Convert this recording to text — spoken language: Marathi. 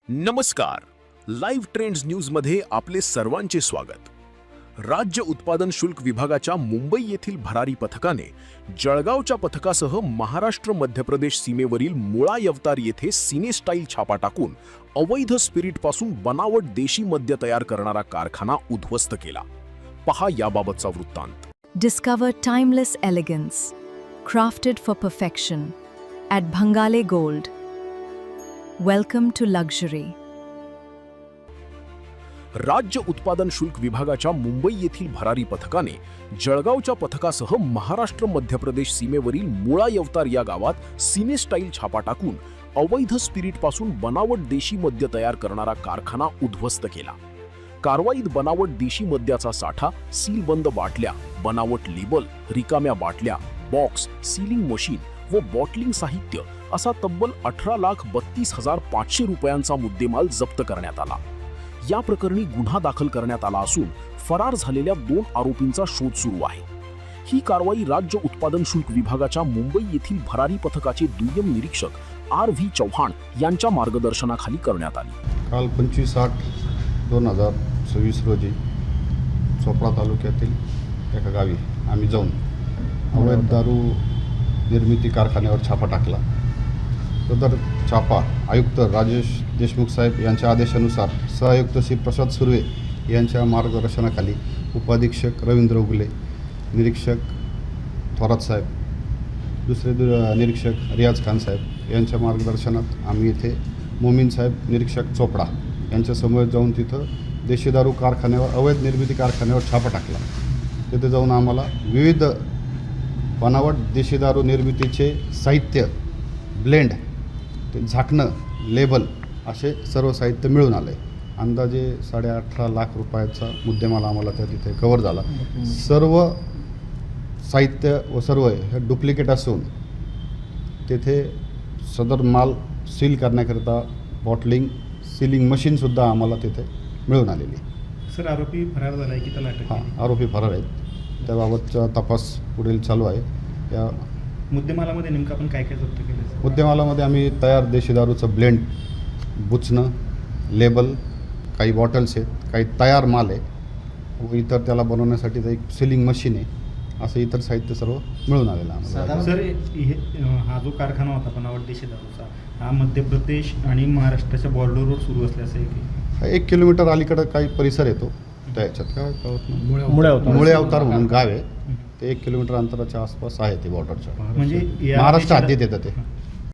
नमस्कार. लाईव्ह ट्रेंड्स न्यूजमध्ये आपले सर्वांचे स्वागत. राज्य उत्पादन शुल्क विभागाच्या मुंबई येथील भरारी पथकाने जळगावच्या पथकासह महाराष्ट्र मध्य प्रदेश सीमेवरील मुळा यवतार येथे सिने स्टाईल छापा टाकून अवैध स्पिरिटपासून बनावट देशी मद्य तयार करणारा कारखाना उद्ध्वस्त केला. पहा याबाबतचा वृत्तांत. Discover timeless elegance, crafted for perfection, at Bhangale Gold. Welcome to luxury. राज्य उत्पादन शुल्क विभागाच्या मुंबई येथील भरारी पथकाने जळगावच्या पथकासह महाराष्ट्र मध्य प्रदेश सीमेवरील मुळा यवतार या गावात सिने स्टाईल छापा टाकून अवैध स्पिरिटपासून बनावट देशी मद्य तयार करणारा कारखाना उद्ध्वस्त केला. कारवाईत बनावट देशी मद्याचा साठा, सीलबंद बाटल्या, बनावट लेबल, रिकाम्या बाटल्या, बॉक्स, सीलिंग मशीन व बॉटलिंग साहित्य असा तब्बल 18,32,500 रुपयांचा मुद्देमाल जप्त करण्यात आला. या प्रकरणी गुन्हा दाखल करण्यात आला असून फरार झालेल्या 2 आरोपींचा शोध सुरू आहे. ही कारवाई राज्य उत्पादन शुल्क विभागाच्या मुंबई येथील भरारी पथकाचे दुय्यम निरीक्षक R.V. चव्हाण यांच्या मार्गदर्शनाखाली करण्यात आली. काल 25/8/2026 रोजी चोपडा तालुक्यातील एका गावी आम्ही जाऊन अवैध दारू निर्मिती कारखान्यावर छापा टाकला. सदर छापा आयुक्त राजेश देशमुख साहेब यांच्या आदेशानुसार सहआयुक्त श्री प्रसाद सुर्वे यांच्या मार्गदर्शनाखाली उपाधीक्षक रवींद्र उगले, निरीक्षक थोरात साहेब, दुसरे निरीक्षक रियाज खान साहेब यांच्या मार्गदर्शनात आम्ही इथे मोमीन साहेब निरीक्षक चोपडा यांच्यासमोर जाऊन तिथं देशी दारू कारखान्यावर अवैध निर्मिती कारखान्यावर छापा टाकला. तिथे जाऊन आम्हाला विविध बनावट देशी दारू निर्मितीचे साहित्य, ब्लेंड, ते झाकणं, लेबल असे सर्व साहित्य मिळून आले. अंदाजे 18.5 लाख रुपयाचा मुद्देमाल आम्हाला त्या तिथे कव्हर झाला. सर्व साहित्य व सर्व हे डुप्लिकेट असून तेथे सदर माल सील करण्याकरिता बॉटलिंग, सीलिंग मशीनसुद्धा आम्हाला तिथे मिळून आलेली. सर, आरोपी फरार झाला आहे की त्याला अटक केली? आरोपी फरार आहेत. त्याबाबतचा तपास पुढील चालू आहे. या मुद्देमालामध्ये नेमकं आपण काय काय जप्त केलं? मुद्देमालामध्ये आम्ही तयार देशी दारूचं ब्लेंड, बुचणं, लेबल, काही बॉटल्स आहेत, काही तयार माल आहे व इतर त्याला बनवण्यासाठीचं एक सिलिंग मशीन आहे, असं इतर साहित्य सर्व मिळून आलेलं आम्हाला. सर, हा जो कारखाना होता बनावट देशी दारूचा, हा मध्य प्रदेश आणि महाराष्ट्राच्या बॉर्डरवर सुरू असल्याचं आहे की? 1 किलोमीटर अलीकडं काही परिसर येतो त्या ह्याच्यात काय मुळे अवतार म्हणून गाव आहे. ते 1 किलोमीटर अंतराच्या आसपास आहे ते बॉर्डरच्या. म्हणजे महाराष्ट्र हद्दीत येतं ते.